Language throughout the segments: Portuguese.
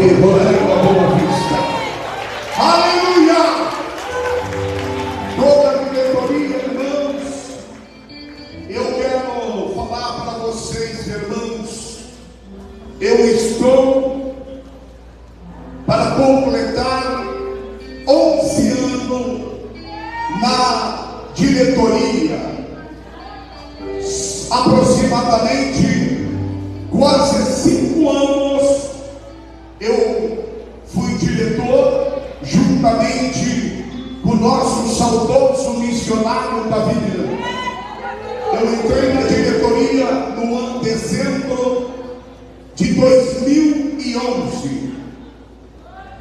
Roraima Boa Vista. Aleluia! Toda a diretoria, irmãos, eu quero falar para vocês, irmãos, eu estou para completar 11 anos na diretoria, aproximadamente quase 5 anos. Eu fui diretor, juntamente com o nosso saudoso missionário Davi Miranda. Eu entrei na diretoria no ano de dezembro de 2011.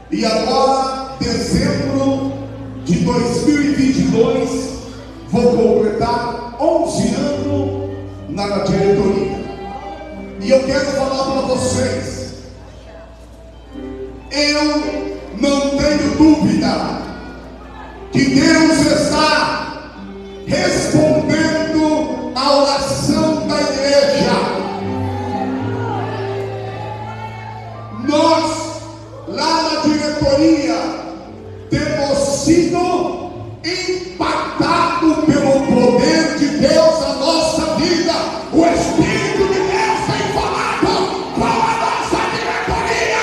E agora, dezembro de 2022, vou completar 11 anos na diretoria. E eu quero falar para vocês, eu não tenho dúvida que Deus está respondendo a oração da igreja. Nós, lá na diretoria, temos sido impactados pelo poder de Deus na nossa vida. O Espírito de Deus tem falado com a nossa diretoria.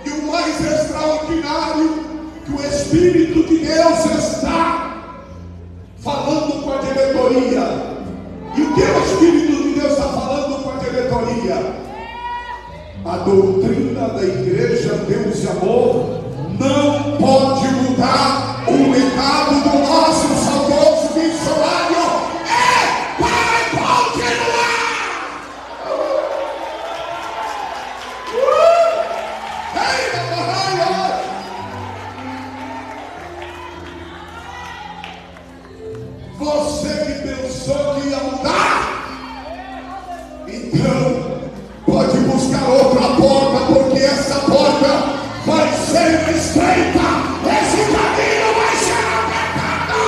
E o mais extraordinário, que o Espírito de Deus está falando com a diretoria. E o que o Espírito de Deus está falando com a diretoria? A doutrina da igreja Deus e Amor não pode mudar. O legado do nosso saudoso missionário é para continuar. Você que pensou que ia mudar, então pode buscar outra porta, porque essa porta vai ser estreita, esse caminho vai ser apertado.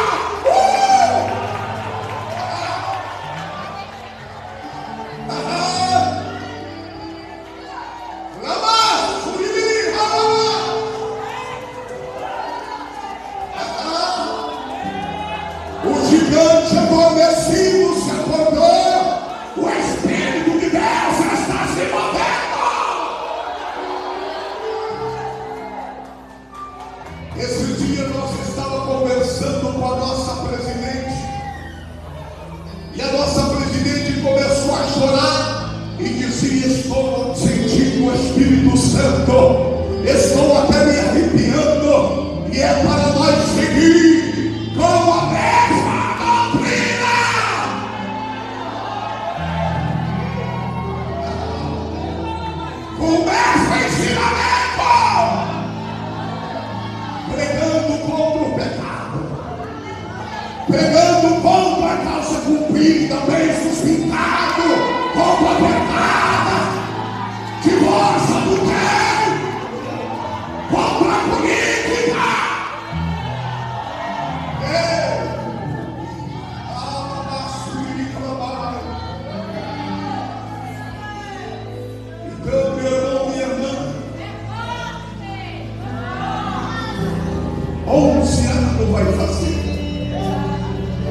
O gigante adormecido se acordou, o Espírito de Deus está se movendo. Esse dia nós estávamos conversando com a nossa presidente, e a nossa presidente começou a chorar e dizia: estou sentindo o Espírito Santo, estou até me arrepiando, e é para nós seguir com a mesma doutrina. Com o mesmo ensinamento, pregando contra o pecado, pregando contra a causa cumprida, bem sustentado, contra a pecada, divórcio, adultério, contra a política. Então, meu irmão, minha irmã, 11 anos vai fazer.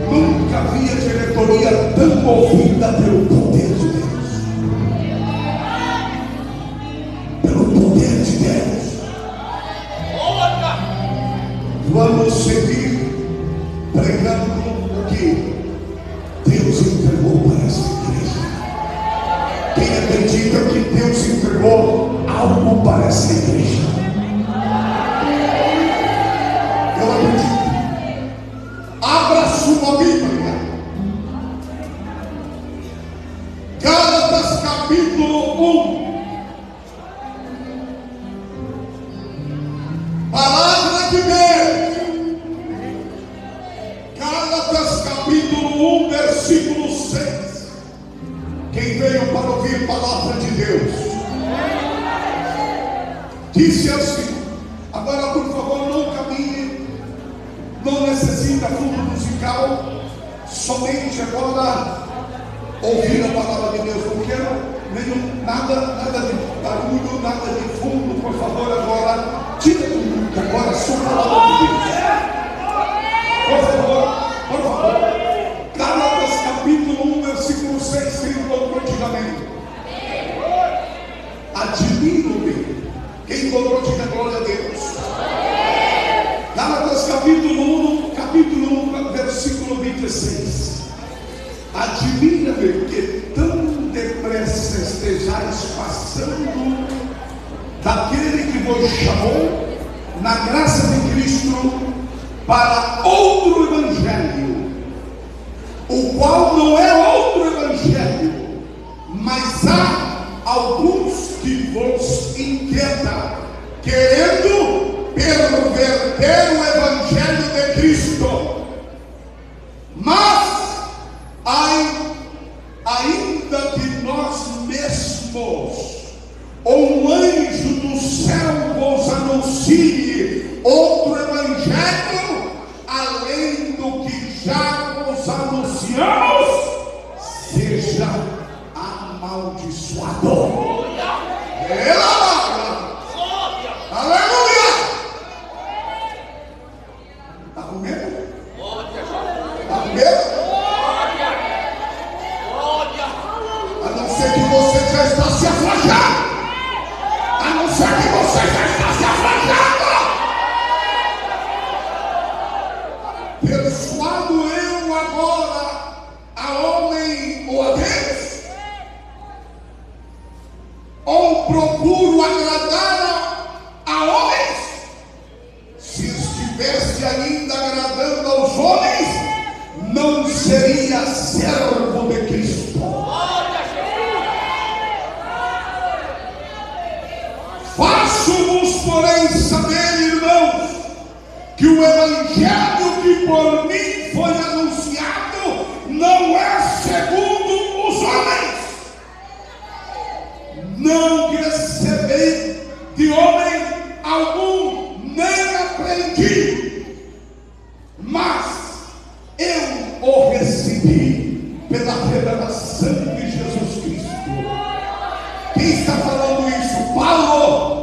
Nunca vi a diretoria tão movida pelo poder de Deus. Pelo poder de Deus. Vamos seguir pregando o que Deus entregou para essa igreja. Quem acredita que Deus entregou algo para essa igreja? Eu acredito. Abra sua Bíblia, Gálatas capítulo 1. Palavra de Deus. Gálatas capítulo 1, versículo 6. Quem veio para ouvir a palavra de Deus disse assim. Agora, por favor, não caminhe, não necessita fundo musical. musical, somente agora ouvir a palavra de Deus. Não quero nada de barulho, nada de fundo, por favor. Agora tira tudo, que agora só a palavra de Deus. Por favor. Gálatas capítulo 1, versículo 6, escrito continuamente. Admiro-me. Quem encontrou, diga glória a Deus. Gálatas capítulo 1, versículo 26. Admira-me que tão depressa estejais passando daquele que vos chamou na graça de Cristo para outro evangelho, o qual não é outro evangelho, mas há alguns que vos inquieta, querendo perverter o evangelho de Cristo. Mas ainda que nós mesmos, ou um anjo do céu vos anuncie outro evangelho, além do que já vos anunciamos, seja amaldiçoado. Aleluia! Está com medo? Está com medo? A não ser que você já está se aflagando. A não ser que você já está se aflagando. Persuado eu agora a homem ou a Deus? Ou procuro agradar a homens? Se estivesse ainda agradando aos homens, não seria servo de Cristo. Faço-vos, porém, saber, irmãos, que o evangelho que por mim foi anunciado não é segundo os homens. Não recebi de homem algum, nem aprendi, mas eu o recebi pela revelação de Jesus Cristo. Quem está falando isso? Paulo.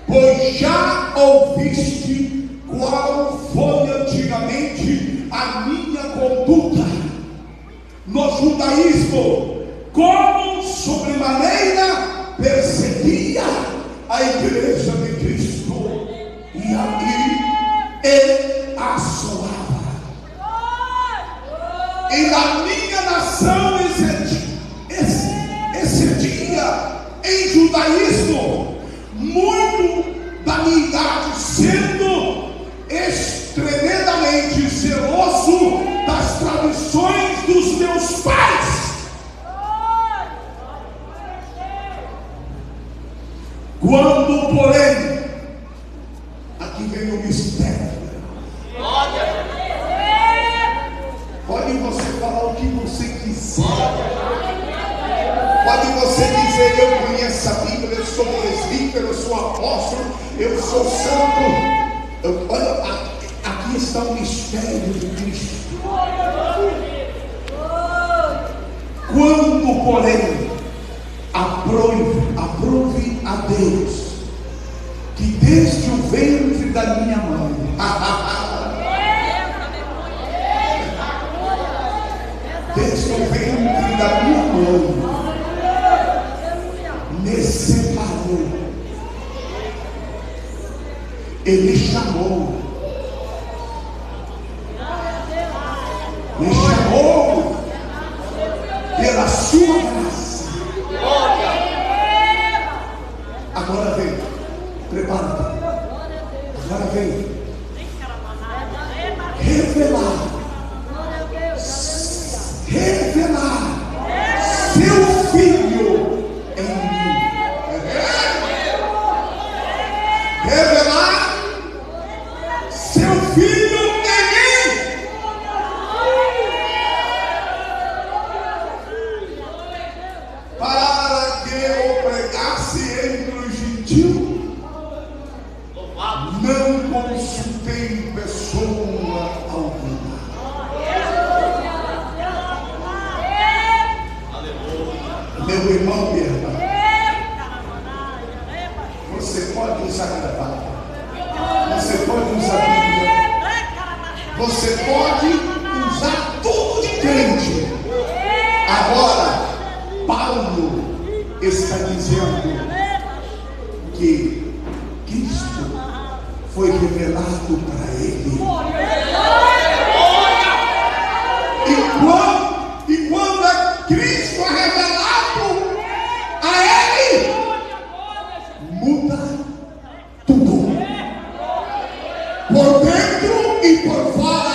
Pois já ouviste qual foi antigamente a minha conduta no judaísmo, como sobremaneira perseguia a igreja de Cristo e assolava. E na minha nação excedia em judaísmo muito da minha idade, sendo extremamente zeloso das tradições dos meus pais. Quando, porém, aqui vem o mistério. Pode você falar o que você quiser. Pode você dizer: eu conheço a Bíblia, eu sou presbítero, eu sou apóstolo, eu sou santo. Olha, aqui está o mistério de Cristo. Quando, porém, aprove a Deus, que desde o ventre da minha mãe desde o ventre da minha mãe me separou, Ele chamou, me chamou pela sua graça. Agora vem, prepara-te. Agora vem revelar seu Filho em mim. Revelar seu Filho em mim. pode usar tudo de crente. Agora, Paulo está dizendo que Cristo foi revelado para ele. E quando Cristo é revelado a ele, muda tudo. Por dentro e por fora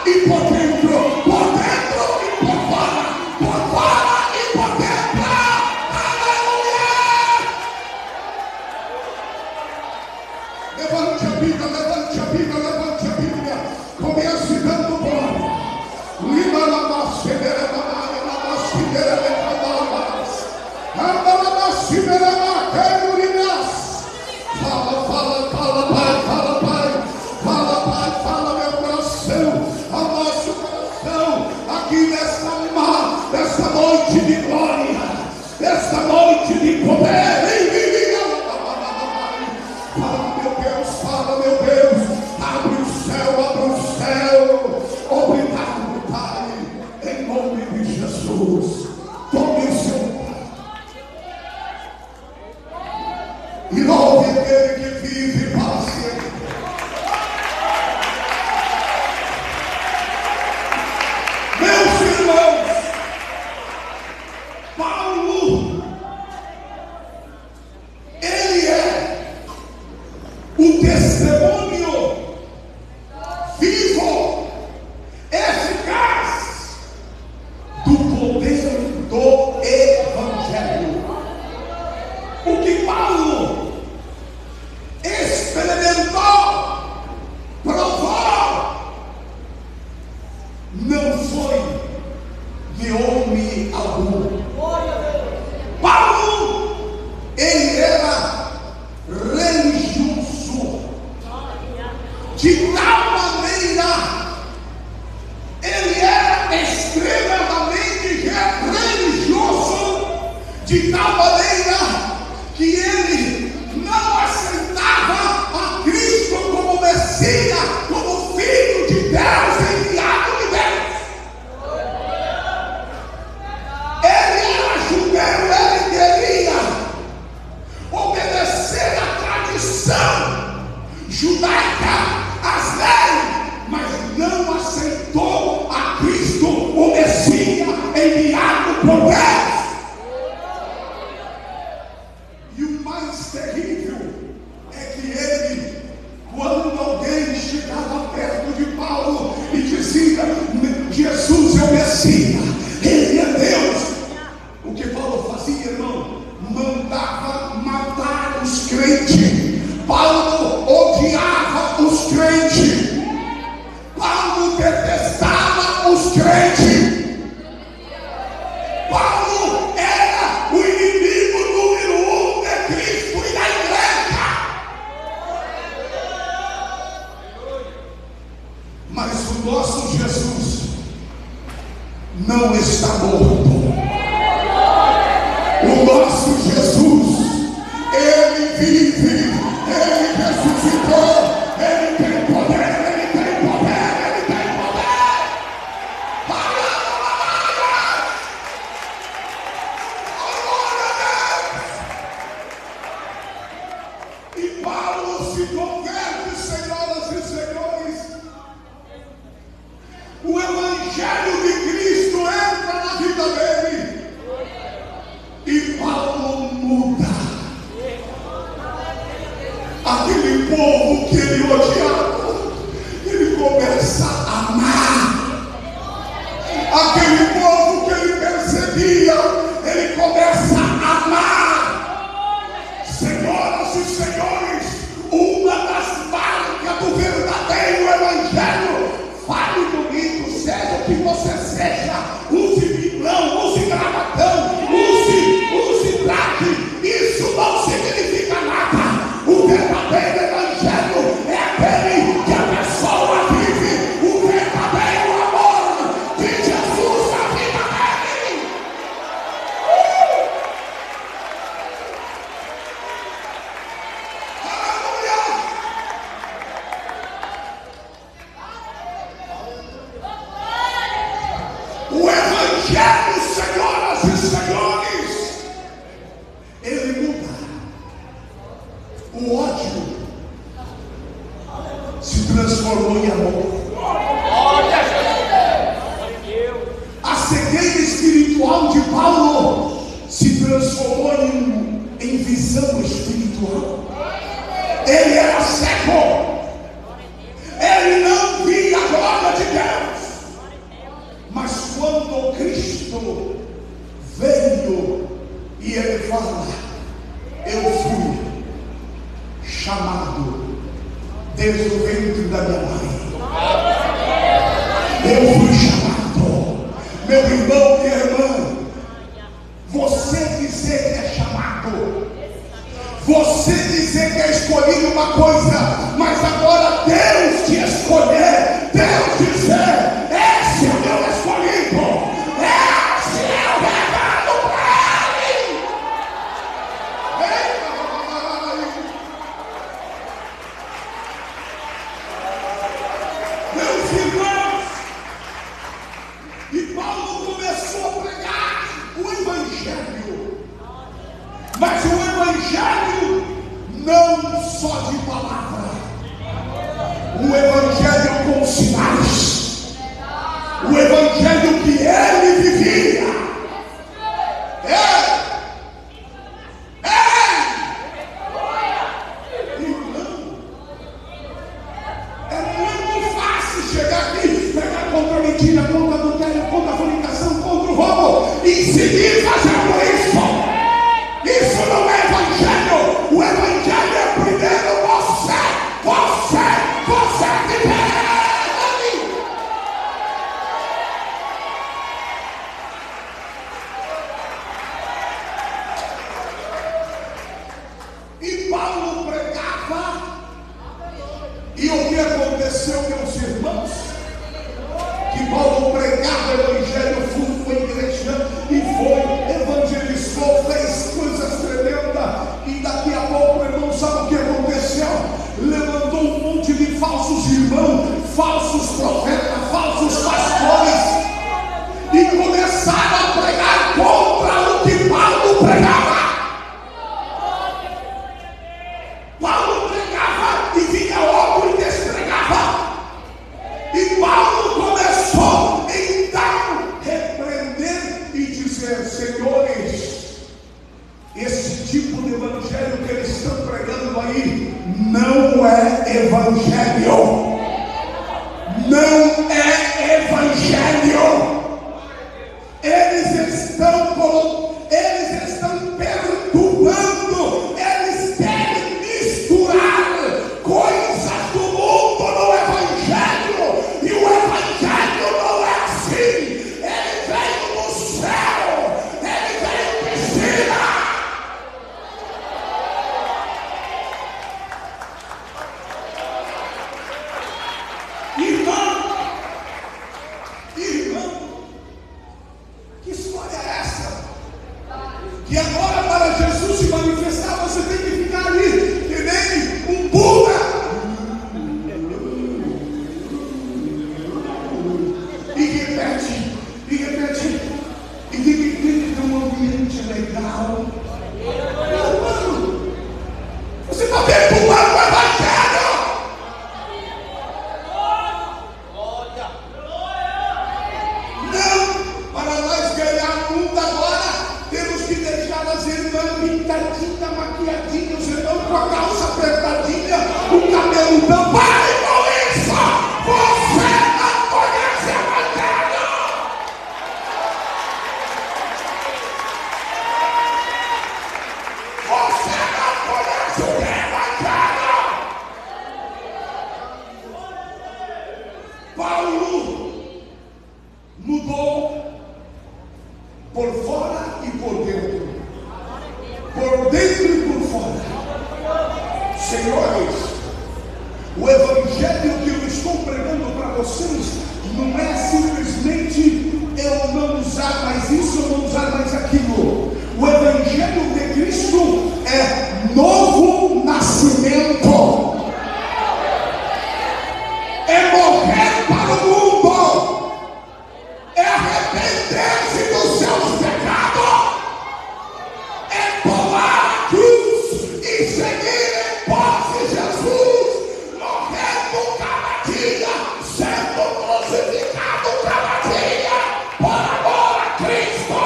e por dentro, por dentro e por fora e por dentro. Aleluia! Levante a Bíblia, levante a Bíblia, levante a Bíblia. Comece dando glória. Lima na maceira, na maceira, fala, fala, fala, Pai, fala, Pai, fala, Pai, fala, meu coração, amasse o coração, aqui nesta noite de glória, nesta noite de poder. Fala, meu Deus, abre o céu, obrigado, Pai, em nome de Jesus. Tome o seu lugar e louve aquele que vive para sempre. Meus irmãos, Paulo, ele é um testemunho vivo, eficaz do poder do Evangelho. O que Paulo experimentou, provou, não foi de homem algum. Paulo, ele era religioso, de tal maneira, ele era extremamente religioso, de tal maneira que ele não aceitava a Cristo como Messias, como Filho de Deus, enviado de Deus. Ele era judeu, ele queria obedecer a tradição judaica, as leis, mas não aceitou a Cristo, o Messias, enviado por Deus. E o mais terrível é que ele, quando alguém chegava perto de Paulo e dizia: Jesus é o Messias, ele é Deus, o que Paulo fazia, irmão? Mandava matar os crentes. Paulo odiava os crentes. Paulo detestava os crentes. Paulo era o inimigo número 1 de Cristo e da igreja. Mas o nosso Jesus não está morto. O nosso Jesus, ele vive, ele ressuscitou, ele tem poder, ele tem poder, ele tem poder. Glória a Deus. E Paulo se converte, senhoras e senhores. O Evangelho de Cristo entra na vida dele. E Paulo muda. Aquele povo que ele odiava, ele começa a amar. Aquele povo que ele perseguia, ele começa a amar. Senhoras e senhores, uma das marcas do verdadeiro Evangelho, fale bonito, seja o que você seja, use violão, use gravatão, use traje, isso não significa nada. O verdadeiro Evangelho é aquele que a pessoa vive o verdadeiro amor de Jesus na vida dele. Aleluia! Eu fui chamado. Meu irmão, minha irmã, você dizer que é chamado, você dizer que é escolhido uma coisa, mas agora Deus te escolher, Deus dizer: esse é o meu escolhido, esse é o regalo para ele. Meus irmãos, e Paulo começou a pregar o Evangelho, mas o Evangelho não só de palavra, o Evangelho com sinais, o Evangelho que ele vivia. É muito fácil chegar aqui, pregar contra a mentira, contra a adultério, contra a fornicação, contra o roubo e seguir fazendo isso. Isso não é Evangelho. O Evangelho é primeiro você que pede. E Paulo pregava. E o que aconteceu, meus irmãos? Que Paulo pregava o Evangelho, foi igreja e foi, evangelizou, fez coisas tremendas. E daqui a pouco, irmão, sabe o que aconteceu? Levantou um monte de falsos irmãos, falsos profetas, falsos pastores, e começaram a pregar contra o que Paulo pregava. Paulo pregava e vinha outro e despregava. E Paulo começou então a repreender e dizer: senhores, esse tipo de evangelho que eles estão pregando aí não é evangelho. Não é evangelho. Eles estão perturbando, eles querem misturar coisas do mundo no Evangelho, e o Evangelho não é assim. Ele veio do céu, ele veio de cima. Irmão, que história é essa? Que agora, para Jesus se manifestar, você tem que ficar ali que nem um Buda. E repete, e tem que ter um ambiente legal. Mano, você está perturbando o Evangelho. Não, para nós ganhar o mundo agora, temos que deixar as irmãs pintadinhas, maquiadinhas, os irmãos com a calça apertadinha, o cabelo tão. Pare com isso! Você não conhece o Evangelho! Você não conhece o Evangelho! Paulo mudou por fora e por dentro. Por dentro e por fora. Senhores, o Evangelho que eu estou pregando para vocês não é simplesmente eu não usar mais isso, eu não usar mais aquilo. O Evangelho de Cristo é novo nascimento. É morrer para o mundo. É arrepender-se dos seus pecados, é pular a cruz e seguir em pós de Jesus, morrendo cada dia, sendo crucificado cada dia, por amor a Cristo.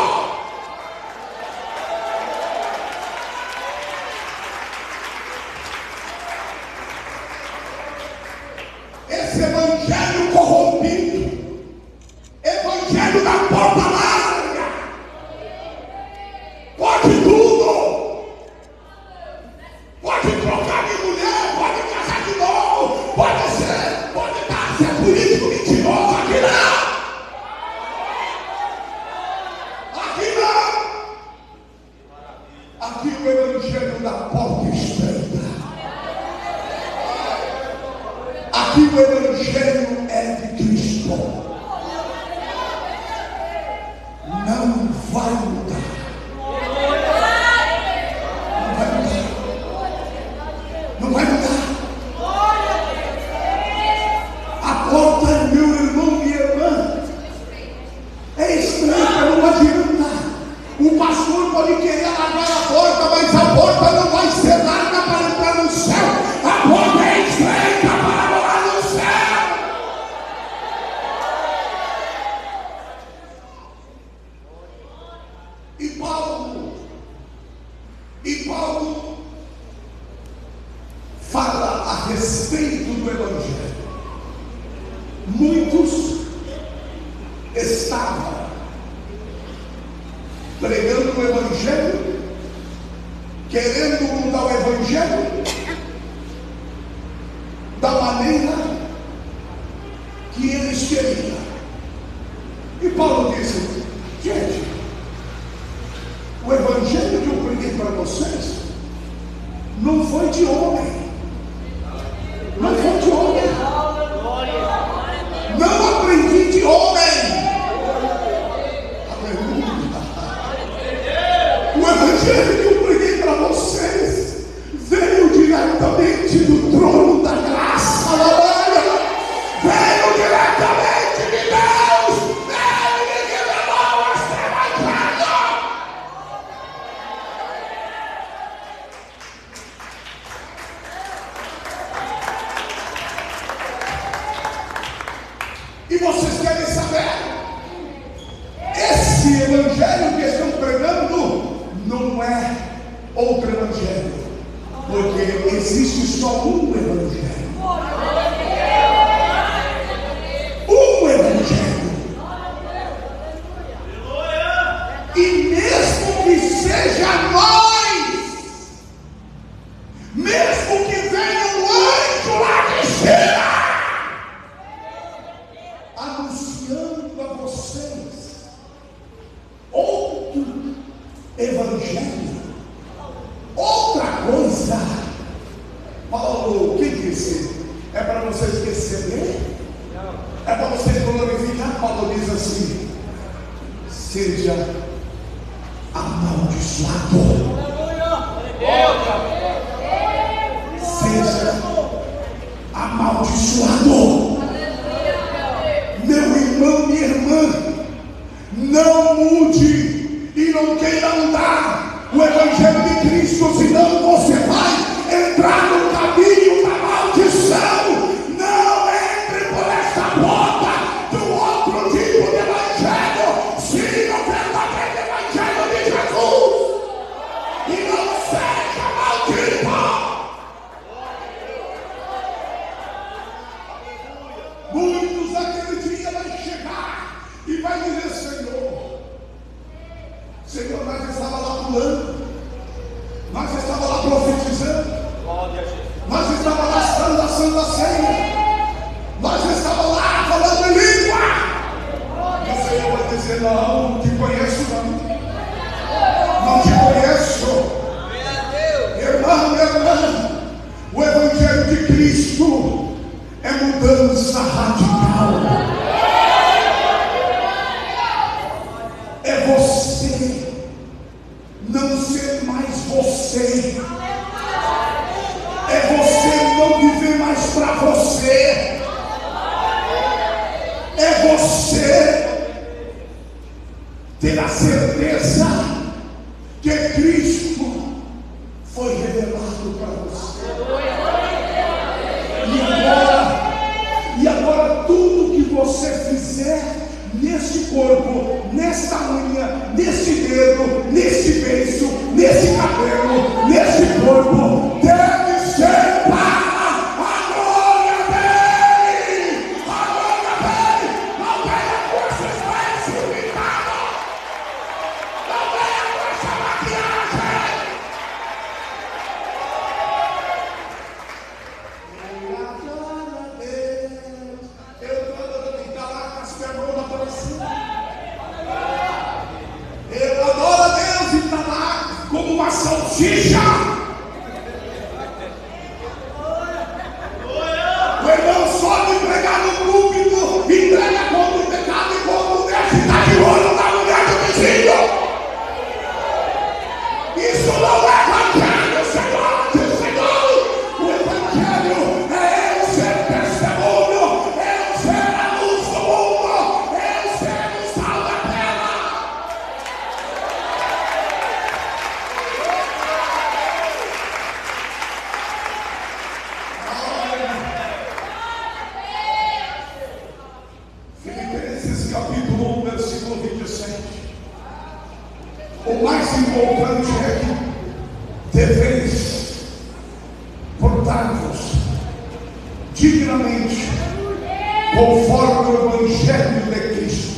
estava pregando o Evangelho, querendo mudar o Evangelho da maneira que eles queriam. E Paulo disse: gente, o Evangelho que eu preguei para vocês não foi de homem, não foi de homem, não aprendi de homem. O Evangelho que eu preguei para vocês veio diretamente do trono da graça, aleluia. Veio diretamente de Deus, Ele que revelou esse Evangelho. E vocês querem saber? Esse Evangelho que estão pregando não é outro Evangelho, porque existe só um Evangelho. Um Evangelho. E mesmo que seja nós, mesmo que venha um anjo lá de cima anunciando a vocês outro Evangelho, outra coisa, Paulo, o que disse? É para vocês receberem? É para vocês glorificar? Paulo diz assim: seja amaldiçoado, seja amaldiçoado. Meu irmão, minha irmã, não mude e não queira andar o Evangelho de Cristo, senão você vai entrar no caminho da maldição. Não entre por essa porta do outro tipo de Evangelho. Siga o verdadeiro Evangelho de Jesus e não seja maldito. Muitos aquele dia vai chegar e vai dizer: Senhor, nós estava lá pulando, nós estava lá profetizando, nós estava lá dando a Santa Ceia, nós estava lá falando em língua. E o Senhor vai dizer: não te conheço, não te conheço. Irmão, minha irmã, o Evangelho de Cristo é mudança radical. É você não ser mais você. É você não viver mais para você. É você ter a certeza que Cristo foi revelado para você. E agora tudo que você fizer neste corpo, nesta unha, neste dedo, neste beiço, nesse cabelo, neste corpo, deve ser para a glória dele. A glória dele. Não venha com esses pés limitados. Não venha com essa maquiagem. Glória a Deus. Eu estou adorando em calar com as pernas para cima. Eu adoro a Deus e está lá como uma salsicha. O irmão sobe pregar no púlpito, entrega contra o pecado e contra o mulher que está de olho na mulher do vizinho. Isso não é evangelho, Senhor. O evangelho é eu ser testemunho, eu ser a luz do mundo, eu ser o sal da terra. Filipenses capítulo 1, versículo 27. O mais importante é que deveis portar-vos dignamente conforme o Evangelho de Cristo,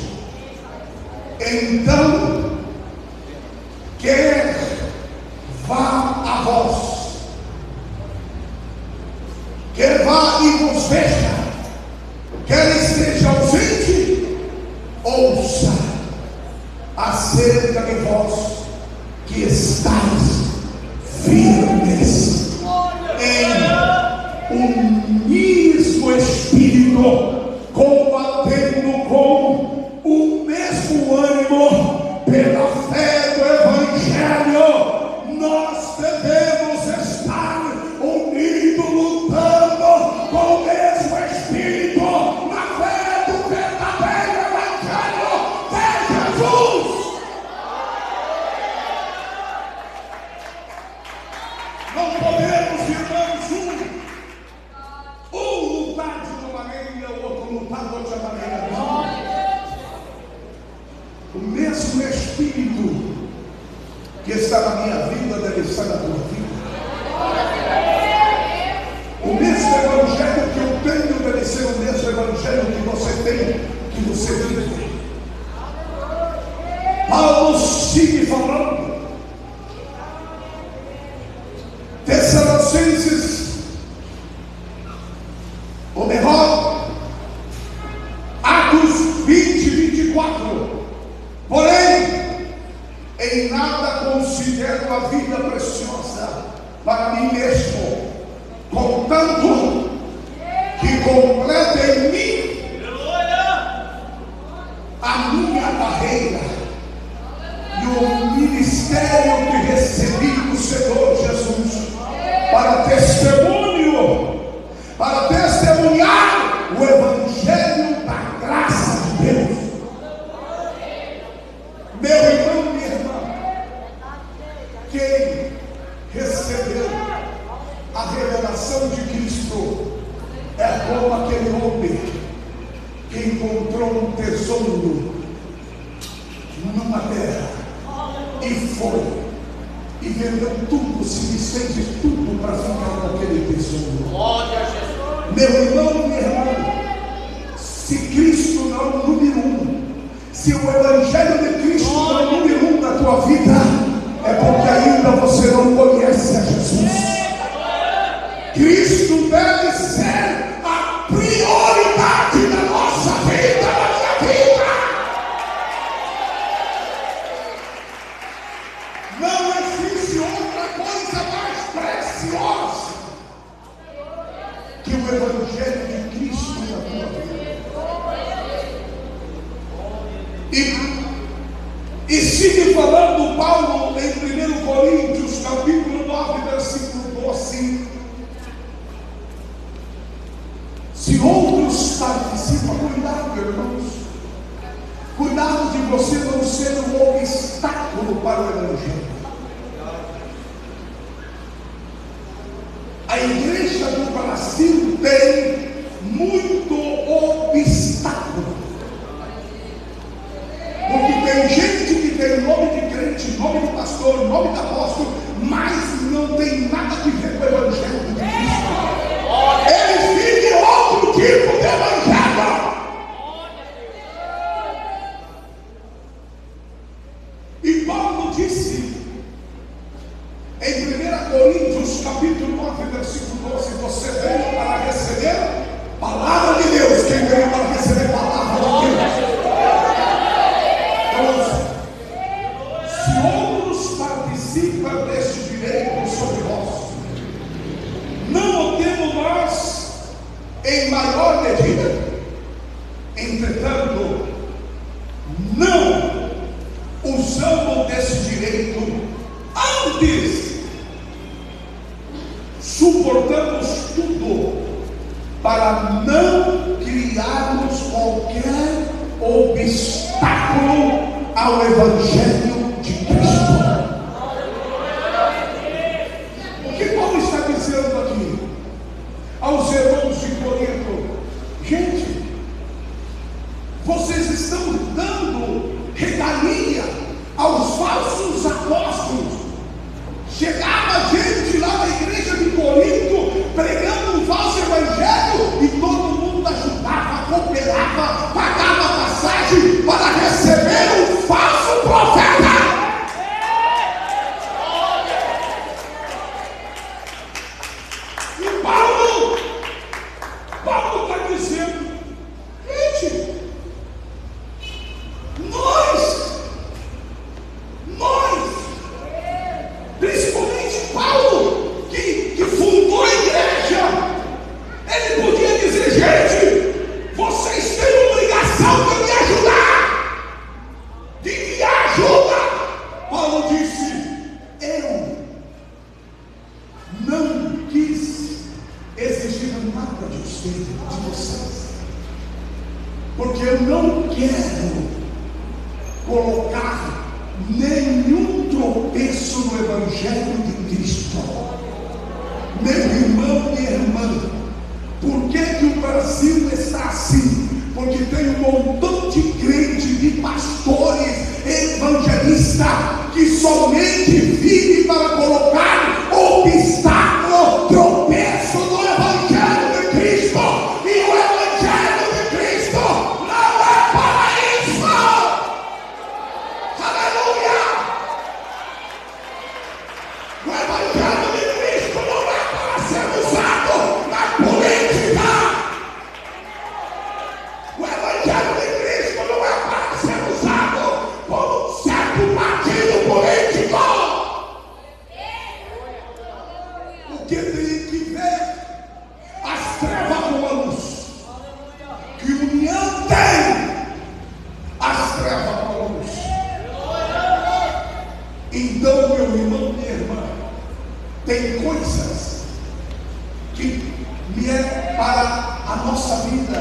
está na minha vida deve estar na tua vida. O mesmo evangelho que eu tenho deve ser o mesmo evangelho que você tem, que você vive. Paulo sigue falando. Tessalonicenses, ou melhor, Atos 20, 24. Porém, em nada considero a vida preciosa para mim mesmo, contanto que complete em mim a minha carreira e o ministério que recebi do Senhor Jesus, para testemunhar o evangelho da graça de Deus. Meu irmão, minha irmã, quem recebeu a revelação de Cristo é como aquele homem que encontrou um tesouro numa terra e foi e vendeu tudo, se desfez de tudo para ficar com aquele tesouro. Glória a Jesus. Meu irmão, minha irmã, se Cristo não é o número um, se o evangelho de Cristo não é o número um na tua vida, é porque ainda você não conhece a Jesus. Cristo deve ser a prioridade da nossa vida, da minha vida. Não existe outra coisa mais preciosa que o evangelho de Cristo na tua vida. E sigue falando Paulo em 1 Coríntios capítulo 9, versículo 12. Se outros participam, cuidado, irmãos, cuidado de você não ser um obstáculo para o evangelho. A igreja do Brasil tem muito obstáculo, porque tem gente que tem nome de crente, nome de pastor, nome de apóstolo, mas não tem nada a ver com o evangelho de Cristo. Eles vivem outro tipo de evangelho. E Paulo disse em 1 Coríntios capítulo 9, versículo 12: você veio para receber a palavra de Deus. Quem veio para receber a palavra de Deus? Se outros participam deste direito sobre nós, não o temos nós em maior medida. Entretanto, não usamos desse direito, antes suportamos tudo para não criarmos qualquer obstáculo ao evangelho de Cristo. O que Paulo está dizendo aqui aos irmãos de Corinto? Gente, vocês estão dando regalia aos falsos apóstolos. Chegava gente lá na igreja de Corinto pregando um falso evangelho e todo mundo ajudava, cooperava, pagava passagem para receber um falso profeta. E Paulo está dizendo, gente, nós, principalmente Paulo, que fundou a igreja, ele podia dizer, gente, vocês têm obrigação de me ajudar, de me ajuda. Paulo disse, eu não quis exigir nada de vocês, porque eu não quero colocar nenhum tropeço no evangelho de Cristo. Meu irmão, minha irmã, por que o Brasil está assim? Porque tem um montão de crentes, de pastores, evangelistas, que somente vivem para colocar obstáculo, tropeço no Evangelho de Cristo. E o Evangelho de Cristo não é para isso. Aleluia! O Evangelho de Cristo não é para ser usado na política. O Evangelho de Cristo não é para ser usado como um certo partido político. O que tem que ver as trevas com a luz. Que união tem as trevas com a luz. Então, meu irmão, minha irmã, tem coisas que é para a nossa vida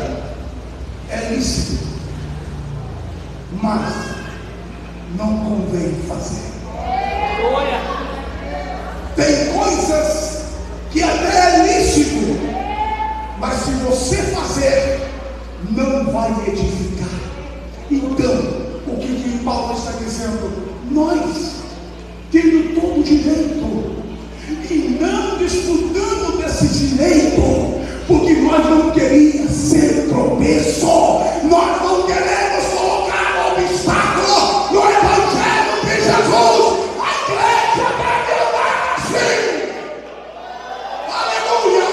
é lícito, mas não convém fazer. Tem coisas que até é lícito, mas se você fazer, não vai edificar. Então, o que Paulo está dizendo? Nós, tendo todo direito, e não disputando desse direito, porque nós não queríamos ser tropeço, nós não queremos colocar obstáculo no Evangelho de Jesus. A igreja deve andar assim. Aleluia!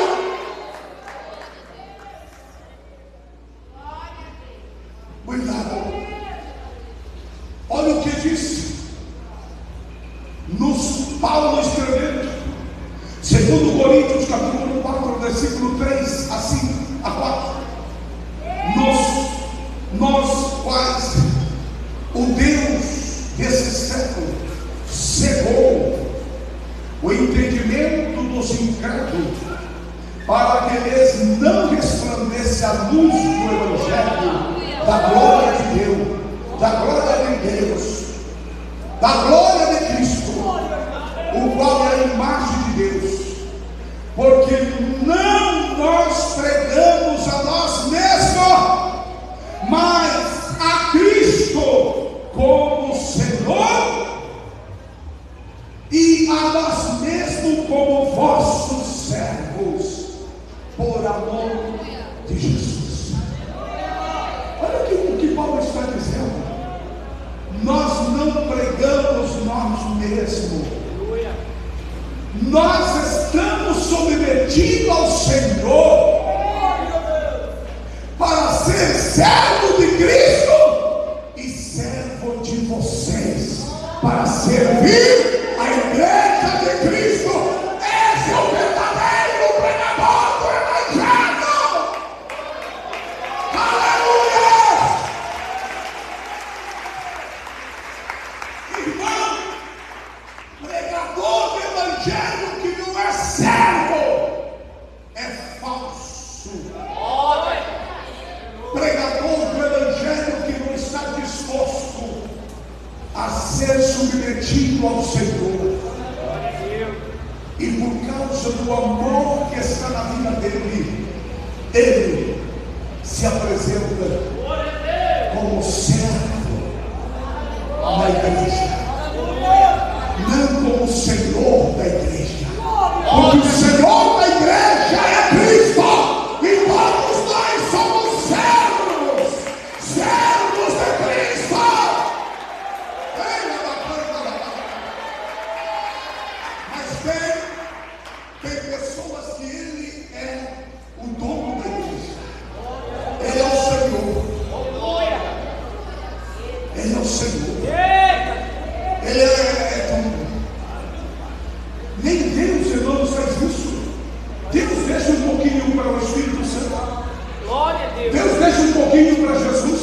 Cuidado. Olha o que disse Paulo escrevendo, 2 Coríntios capítulo 4, versículo 3 a 5 a 4. Nós quais o Deus desse século cegou o entendimento dos incrédulos, para que eles não resplandeça a luz do Evangelho da glória de Deus, da glória de Deus, da glória de Cristo, o qual é a imagem de Deus. Porque não nós pregamos a nós mesmos, mas a Cristo como Senhor, e a nós mesmos como vossos servos, por amor de Jesus. Olha o que Paulo está dizendo. Nós não pregamos nós mesmos, nós estamos submetidos ao Senhor para ser servo de Cristo e servo de vocês, para servir a igreja de Cristo. Esse é o verdadeiro pregador do Evangelho. Aleluia! Irmão, pregador do Evangelho que não é servo é falso. Pregador do Evangelho que não está disposto a ser submetido ao Senhor, e por causa do amor que está na vida dele, ele se apresenta como servo da igreja, não como Senhor da igreja, porque o Senhor da igreja é Cristo, e todos nós somos servos de Cristo. Mas tem pessoas que ele é o dono da igreja, ele é o Senhor, ele é o Senhor, ele é tudo. Nem Deus, irmãos, faz isso. Deus deixa um pouquinho para o Espírito Santo. Glória a Deus. Deus deixa um pouquinho para Jesus.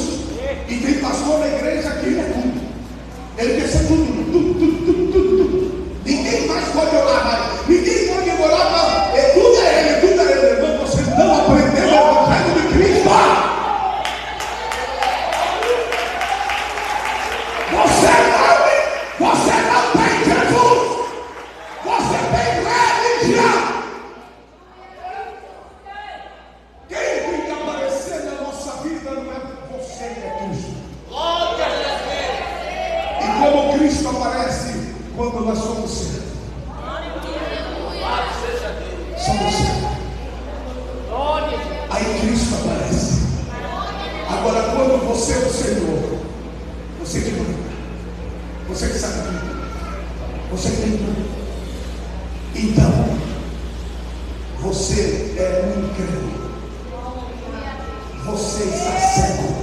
E tem pastor na igreja que ele é tudo. Ele quer ser tudo. Ninguém mais pode orar mais. Ninguém pode orar para. Tudo é ele. Irmão, você não aprendeu o Evangelho de Cristo. Você não tem Jesus. Você tem religião. Quem tem que aparecer na nossa vida não é você, é Cristo. E como Cristo aparece quando nós somos servos. você é o Senhor. Você que manda, você que sabe tudo, você que tem tudo. Então, você é um incrédulo. Você está cego.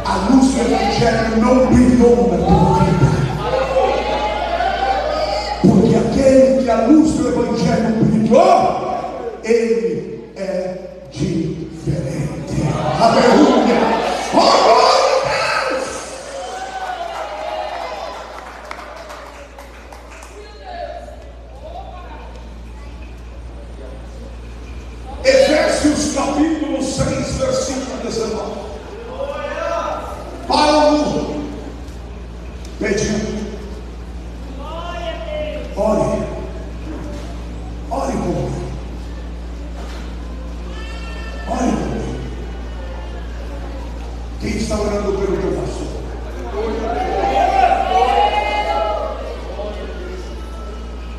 A luz do Evangelho não brilhou na tua vida. Porque aquele que a luz do Evangelho brilhou, ele é diferente. Aleluia! Oh, glória a Deus! Efésios capítulo 6, versículo 19. Paulo pediu: ore comigo, ore comigo. Quem está orando pelo teu pastor?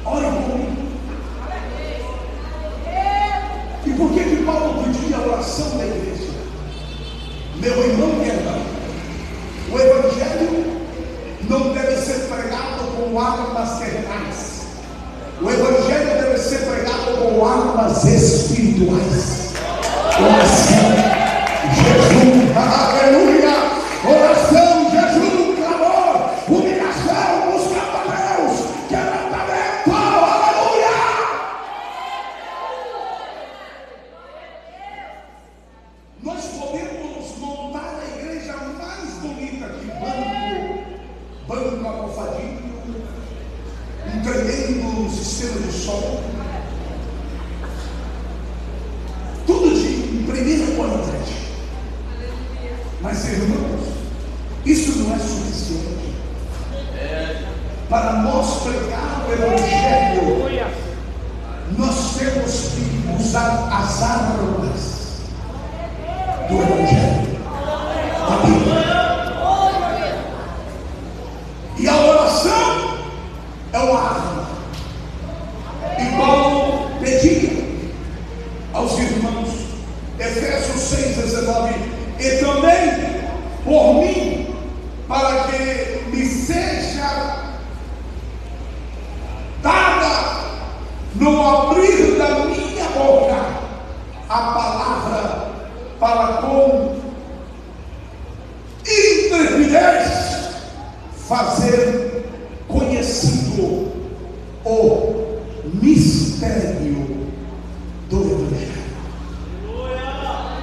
Ore comigo. E por que Paulo pedia a oração da igreja? Meu irmão e irmã, o Evangelho não deve ser pregado com armas terrenais. O Evangelho deve ser pregado com armas espirituais. Oração, jejum, aleluia. Oração, jejum, clamor, humilhação, buscar a Deus, quebrantamento, aleluia. Nós podemos montar a igreja mais bonita que banco almofadinho, um tremendo sistema de som, tudo de primeira qualidade. Mas, irmãos, isso não é suficiente para nós pregar o Evangelho. Nós temos que usar as armas do Evangelho, da Bíblia. E a oração é uma arma. E Paulo pedia aos irmãos, Efésios 6:19, e também por mim, para que me seja dada no abrir da minha boca a palavra, para com intrepidez fazer conhecido o mistério do Evangelho.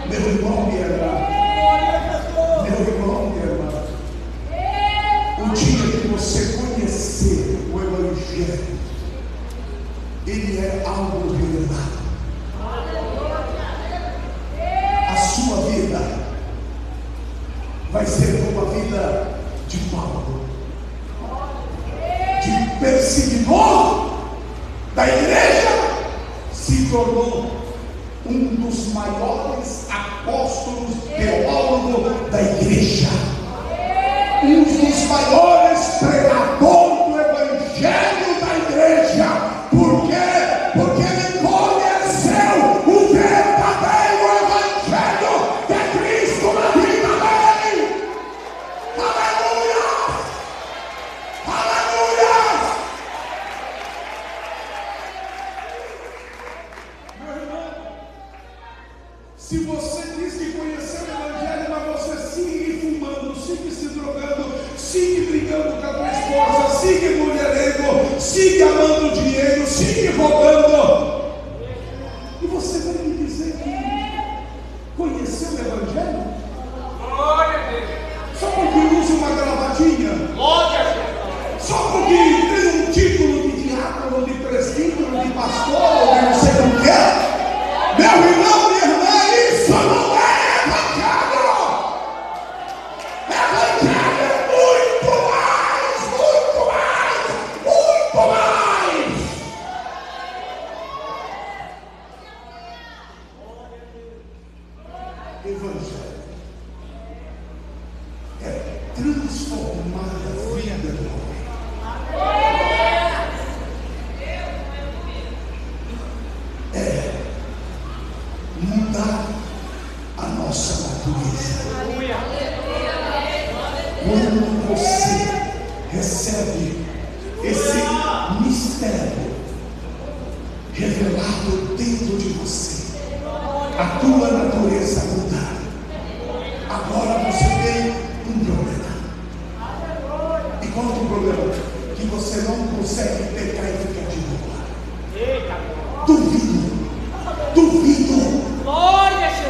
Meu irmão e irmã, meu irmão e irmã, o dia que você conhecer o Evangelho, ele é algo revelado. A sua vida vai ser uma vida de Paulo, de perseguidor da igreja, se tornou um dos maiores apóstolos teólogos da igreja, um dos maiores pregadores do Evangelho da igreja. Por quê? Porque ele conheceu o verdadeiro Evangelho de Cristo na vida dele. Aleluia! Aleluia! Meu irmão, se você diz que conheceu o Evangelho, mas você sigue fumando, sigue se drogando, sigue brigando com a tua esposa, sigue mulherengo, sigue amando dinheiro, sigue roubando, e você vai me dizer que conheceu o Evangelho? Só porque usa uma gravatinha? Só porque tem um título de diácono, de presbítero, de pastor, ou de não sei o que? Meu irmão, minha irmã, isso não é Evangelho! Evangelho é muito mais, muito mais, muito mais! Evangelho é transformar a vida do homem. É mudar a nossa natureza. Quando você recebe esse mistério revelado dentro de você, a tua natureza muda. Agora você tem um problema. E qual é o problema? Que você não consegue pecar e ficar de boa. Duvido. Glória a Jesus.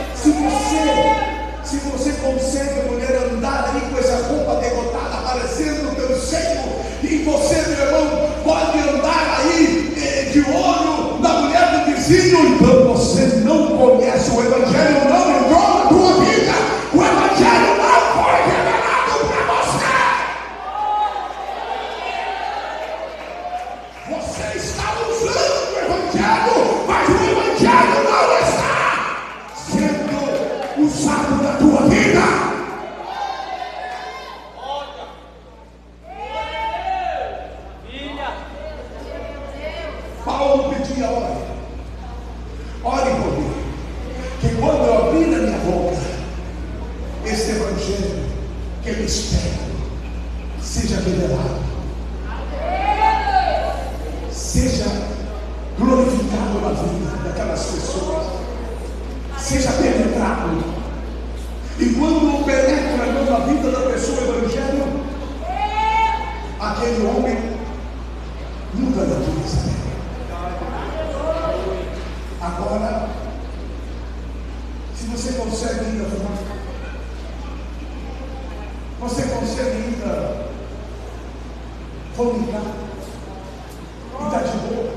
Se você consegue, mulher, andar aí com essa roupa decotada aparecendo no teu seio, e você, meu irmão, pode andar aí de olho na mulher do vizinho, então você não conhece o Evangelho, não entrou na tua vida. O Evangelho não foi revelado para você. Você está usando o Evangelho, mas o Evangelho não está sendo usado na tua vida. Paulo pedia: ore por mim, que quando eu abrir a minha boca, esse Evangelho que eu espero seja revelado, seja glorificado na vida daquelas pessoas, seja penetrado. E quando penetra na vida da pessoa o Evangelho, aquele homem muda a natureza dele. Agora, se você consegue ainda fumar, você consegue ainda vomitar e está de boa,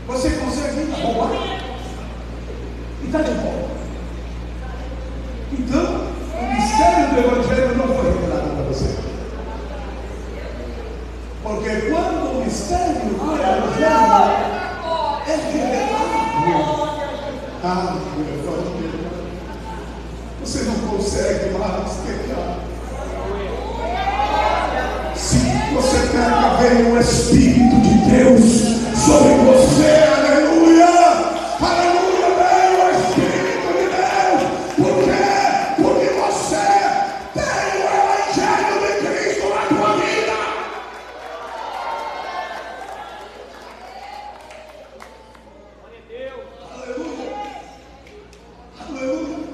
você consegue ainda roubar e está de boa. Então, o mistério do Evangelho não foi revelado para você. Porque quando o mistério do Evangelho é revelado, você não consegue mais pecar. Se você pega, vem o Espírito de Deus sobre você, aleluia, aleluia, vem o Espírito de Deus. Por quê? Porque você tem o Evangelho de Cristo na tua vida. Aleluia, aleluia.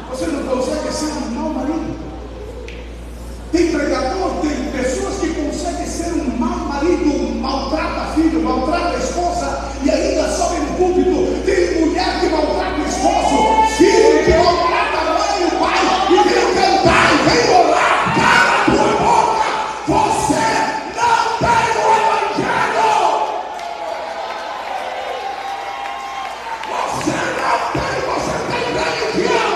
Você não consegue ser um mau marido. Tem pregador, tem pessoas que conseguem ser um mau marido, maltrata filho, maltrata esposa e ainda sobe no púlpito. Tem mulher que maltrata o esposo, filho que maltrata a mãe e o pai, e vem cantar e vem orar. Cala a tua boca, você não tem o Evangelho. Você não tem, você tem religião.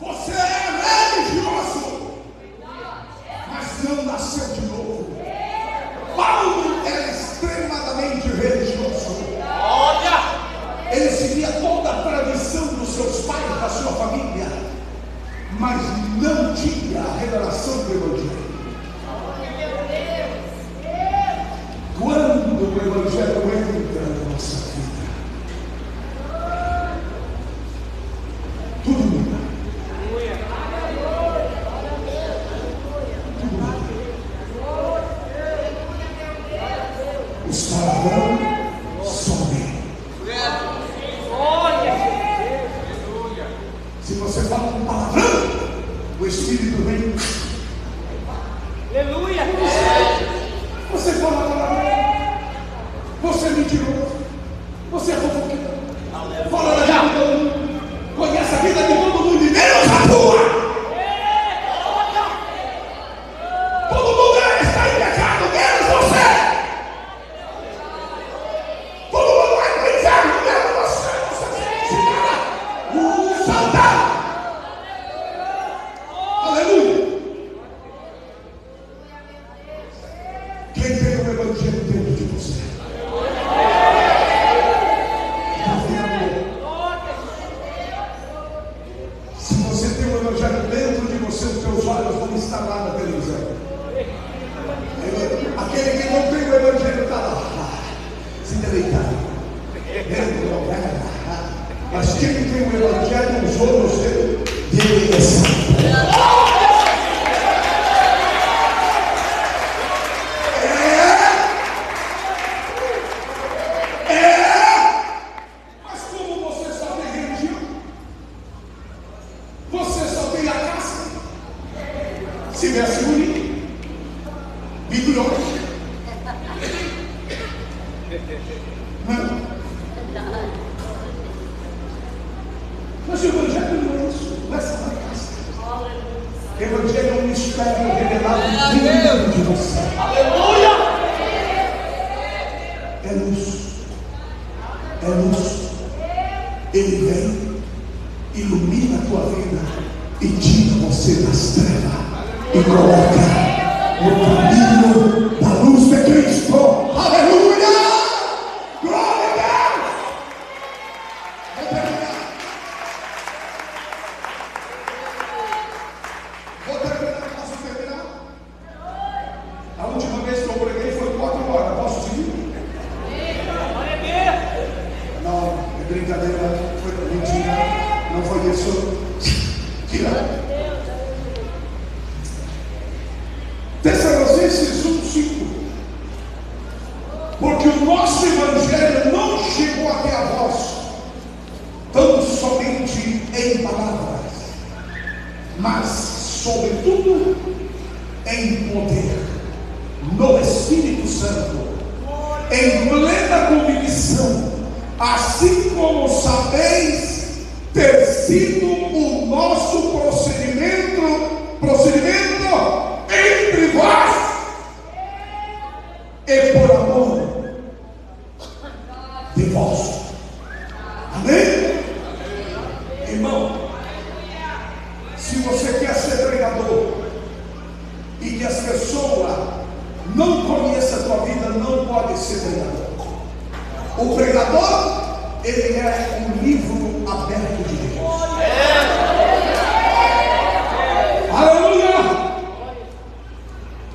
Você é religioso, mas não nasceu de novo. Paulo era extremadamente religioso. Ele seguia toda a tradição dos seus pais, da sua família, mas não tinha a revelação do Evangelho. Quando o Evangelho entra na nossa vida, tudo muda. Os palavrões somem. Se você fala um palavrão, o Espírito vem. Aleluia. Você fala palavrão, você é mentiroso, você é fofoqueiro, fala da vida de todo mundo, conhece a vida de todo mundo e menos a tua. Todo mundo está em pecado, menos você. Todo mundo vai para o inferno, menos você. Você santa. Aleluia. Quem tem o Evangelho dentro de você? Se você tem o Evangelho dentro de você, os teus olhos vão estar lá na televisão. Aquele que não tem o Evangelho está lá, se deleitando. Mas quem tem o Evangelho nos olhos dele é santo. Mas o Evangelho não é isso, não é essa casa. O Evangelho é um mistério revelado dentro de você. Aleluia! É luz. É luz. Ele vem, ilumina a tua vida e tira você das trevas e coloca no caminho da luz de Cristo. Aleluia! Glória a Deus! Vou terminar. Posso terminar? A última vez que eu preguei foi 4 horas. Posso seguir? Não, é brincadeira. Foi mentira. Não foi isso. Tira. Tessalonicenses 1:5. Porque o nosso Evangelho não chegou até a vós tão somente em palavras, mas sobretudo em poder, no Espírito Santo, em plena convicção, assim como sabeis ter sido o nosso procedimento entre vós e por amor de vós. Amém? Irmão, se você quer ser pregador e que as pessoas não conheçam a tua vida, não pode ser pregador. O pregador, ele é um livro aberto de Deus. Aleluia!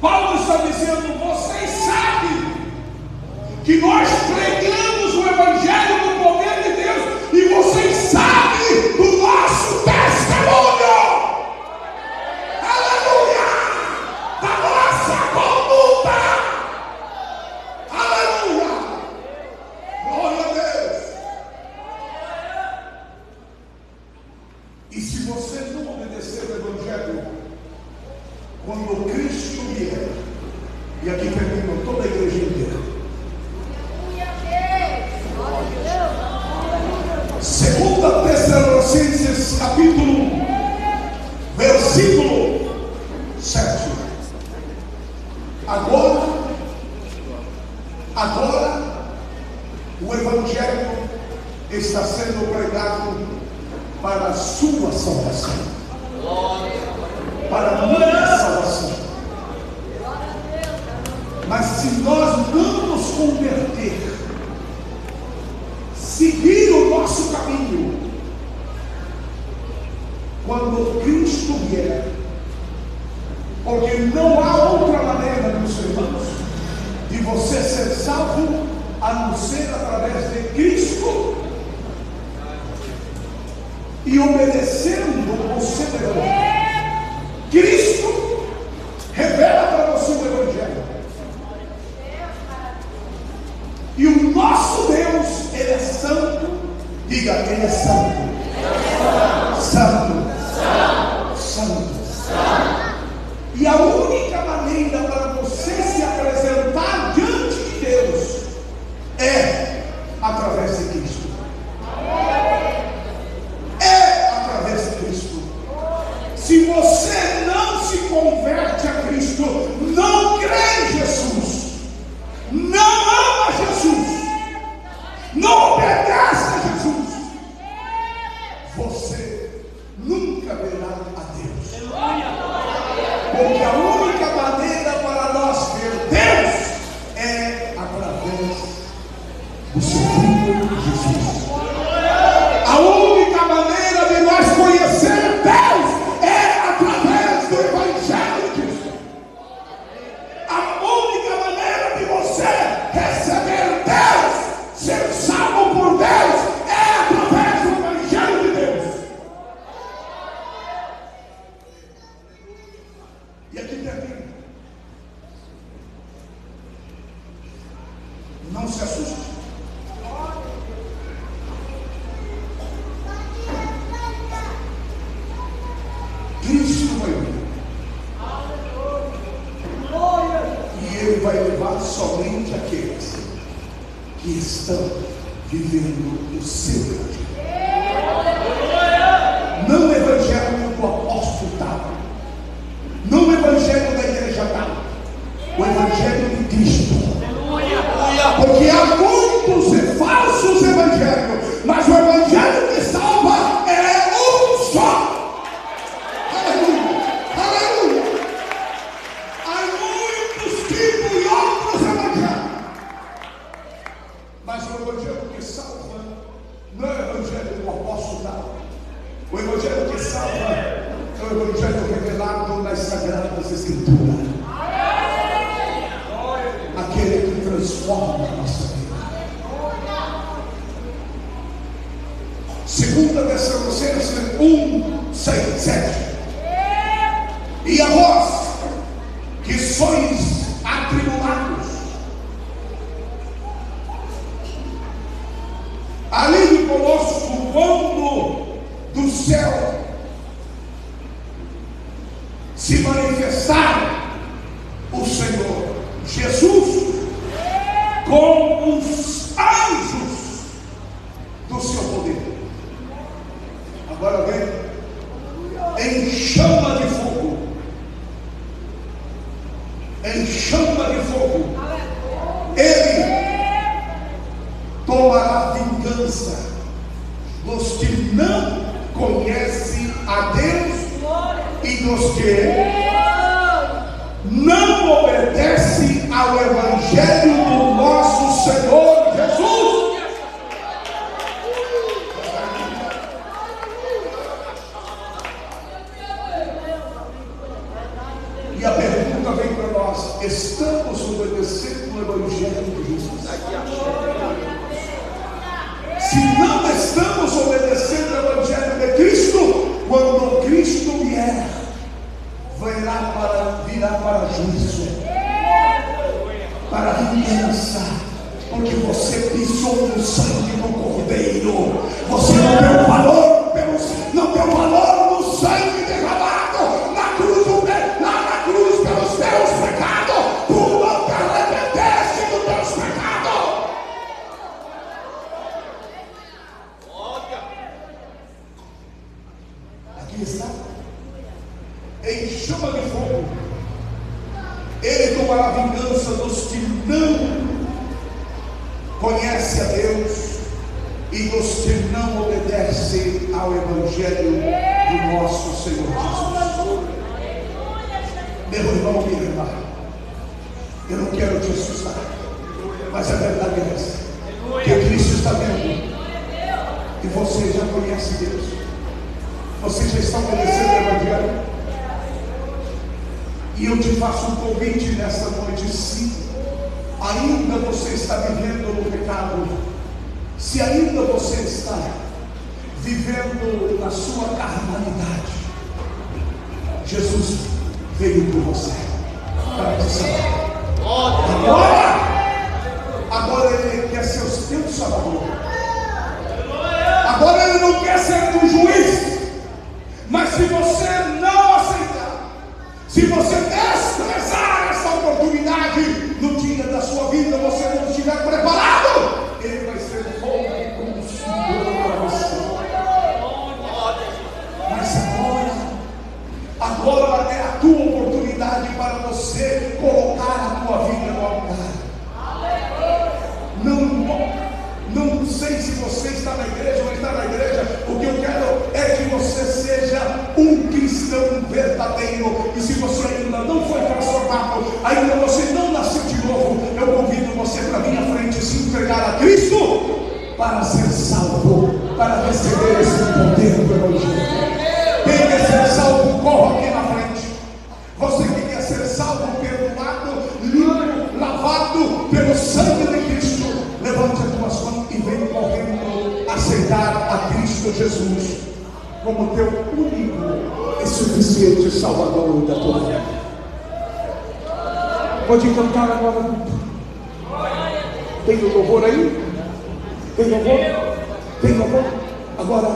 Paulo está dizendo: vocês sabem que nós pregamos o Evangelho no poder de Deus, e vocês sabem do nosso testemunho. Aleluia! Da nossa conduta. Aleluia! Glória a Deus! E se você não obedecer o Evangelho, quando Cristo vier, e aqui termina toda a igreja inteira, Segunda Tessalonicenses capítulo 1, versículo 7. Agora o Evangelho está sendo pregado para a sua salvação, para a minha salvação. Mas se nós não nos converter, seguir o nosso caminho, quando Cristo vier, porque não há outra maneira, meus irmãos, de você ser salvo a não ser através de Cristo e obedecendo o seu Evangelho. Cristo revela para você o Evangelho. E o nosso Deus, Ele é santo. Diga, Ele é santo. Santo. Santo. E a única maneira para você se apresentar diante de Deus é através de Cristo. É através de Cristo. Se você não se converte a Cristo, não crê em Jesus, não ama Jesus, não obedece a Jesus, estão vivendo o seu evangelho. Não o evangelho do apóstolo tal, não o evangelho da igreja tal, o evangelho de Cristo. Porque há muitos e falsos evangelhos, mas o evangelho que salva é um só. Aleluia, aleluia. Há muitos tipos e outros evangelhos, mas o evangelho que salva não é o evangelho do apóstolo tal. O evangelho que salva é o evangelho revelado nas Sagradas Escrituras. Aquele que transforma a nossa vida. 2 Tessalonicenses 1, 6, 7. E a vós que sois atribulados, alívio conosco quando do céu se manifestar o Senhor Jesus com os anjos do seu poder. Agora vem em chama de fogo, em chama de fogo. Ele tomará vingança dos que não conhecem a Deus e dos que não obedece ao evangelho do nosso Senhor Jesus. E a pergunta vem para nós: estamos obedecendo o evangelho de Jesus? Se não estamos obedecendo o evangelho de Cristo, quando Cristo vier, virá para juízo, para vingança, porque você pisou no sangue do Cordeiro. Você não deu valor no sangue derramado na cruz pelos teus pecados. Tu não te arrependeste dos teus pecados. Aqui está, em chama de fogo. Ele tomará vingança dos que não conhecem a Deus e dos que não obedecem ao evangelho do nosso Senhor Jesus. Meu irmão, minha irmã, eu não quero te assustar, mas a verdade é essa, que Cristo está vendo e você já conhece Deus, você já está obedecendo o evangelho. E eu te faço um convite nesta noite: se ainda você está vivendo no pecado, se ainda você está vivendo na sua carnalidade, Jesus veio por você para te salvar. Agora Ele quer ser o teu salvador. Agora Ele não quer ser um juiz. Mas se você não aceitar, se você desprezar essa oportunidade no dia da sua vida, você não estiver preparado, Ele vai ser fogo e consumidor para você. Mas agora é a tua oportunidade para você colocar a tua vida no altar. Não sei se você está na igreja ou está na igreja. O que eu quero é que você seja um cristão verdadeiro. E se você ainda não foi transformado, ainda você não nasceu de novo, eu convido você para vir à frente e se entregar a Cristo para ser salvo, para receber esse poder do evangelho. Quem quer ser salvo, corra aqui na frente. Você que quer ser salvo, perdoado, limpo, lavado pelo sangue de Cristo, levante as tuas mãos e vem correndo aceitar a Cristo Jesus como teu único e suficiente Salvador da tua vida. Pode cantar agora. Tem louvor aí? Tem louvor? Tem louvor? Agora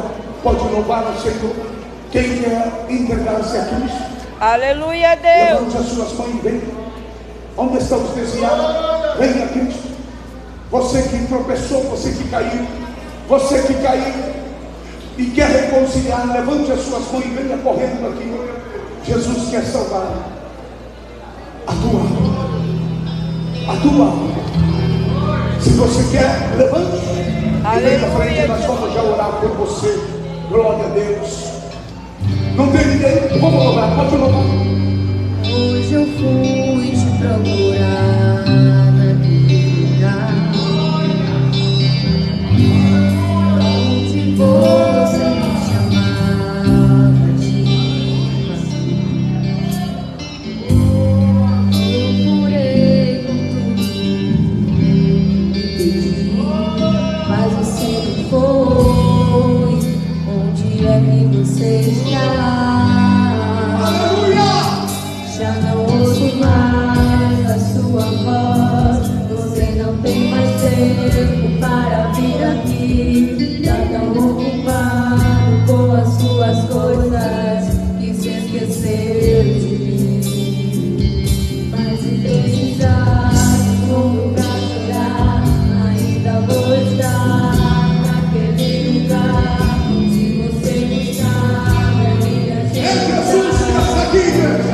pode louvar o Senhor. Quem quer entregar-se a Cristo? Aleluia, Deus. Levante as suas mãos e vem. Onde estão os desviados? Venha a Cristo. Você que tropeçou, você que caiu e quer reconciliar, levante as suas mãos e venha correndo aqui. Jesus quer salvar a tua alma. Se você quer, levante e venha à frente, nós vamos já orar por você. Glória a Deus. Não tem ninguém? Vamos louvar, pode louvar. Hoje eu fui te procurar naquele lugar onde você me chamava de irmã. Eu furei com tudo e pedi, mas você não foi. Onde é que você está? Já não ouço mais a sua voz. Você não tem mais tempo para vir aqui. Já tão ocupado com as suas coisas que se esqueceu de mim. Mas se precisar de fundo pra chorar, ainda vou estar naquele lugar onde você estava. Minha É Jesus que está aqui, igreja.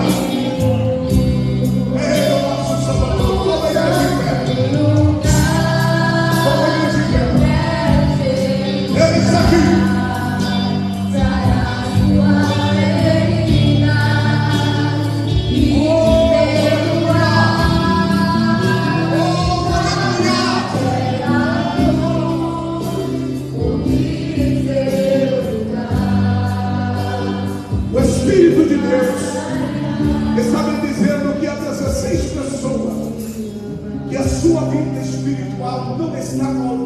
O Espírito de Deus está me dizendo que há 16 pessoas que a sua vida espiritual não está no